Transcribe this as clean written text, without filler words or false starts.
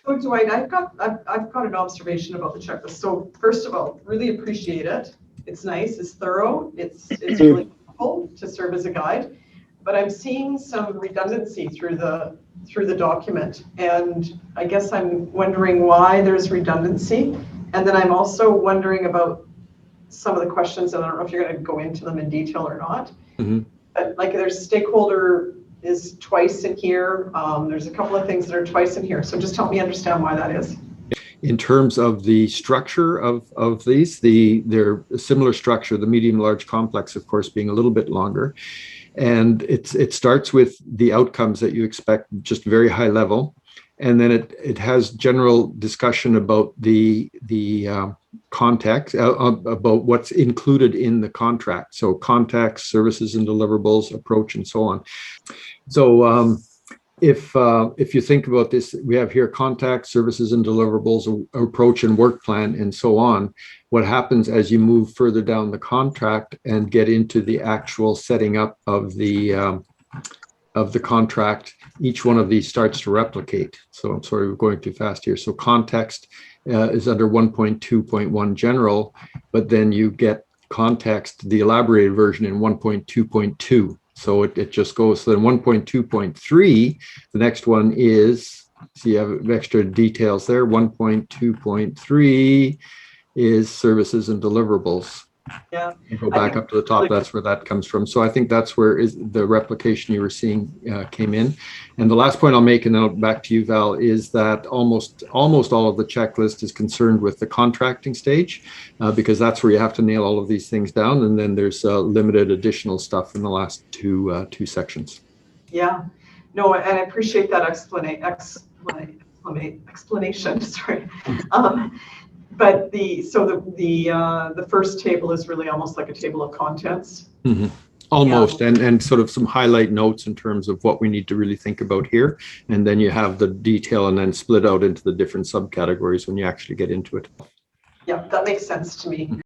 So Dwight, I've got an observation about the checklist. So first of all, really appreciate it. It's nice, it's thorough, it's really helpful to serve as a guide. But I'm seeing some redundancy through the document, and I guess I'm wondering why there's redundancy. And then I'm also wondering about some of the questions, and I don't know if you're going to go into them in detail or not. But like there's stakeholder is twice in here. There's a couple of things that are twice in here. So just help me understand why that is. In terms of the structure of these, they're a similar structure, the medium large complex, of course, being a little bit longer. And it starts with the outcomes that you expect, just very high level. And then it has general discussion about the context, about what's included in the contract. So context, services and deliverables, approach, and so on. So if you think about this, we have here contact, services and deliverables, approach and work plan, and so on. What happens as you move further down the contract and get into the actual setting up of the contract, each one of these starts to replicate. So I'm sorry, we're going too fast here. So context is under 1.2.1 general, but then you get context, the elaborated version, in 1.2.2. So it just goes. So then 1.2.3, the next one is, so you have extra details there. 1.2.3 is services and deliverables. Yeah. You go back up to the top, that's where that comes from. So I think that's where is the replication you were seeing came in. And the last point I'll make, and then back to you, Val, is that almost all of the checklist is concerned with the contracting stage, because that's where you have to nail all of these things down. And then there's limited additional stuff in the last two sections. Yeah, no, and I appreciate that explanation. Sorry. But the first table is really almost like a table of contents. Almost, yeah. and sort of some highlight notes in terms of what we need to really think about here. And then you have the detail and then split out into the different subcategories when you actually get into it. Yeah, that makes sense to me.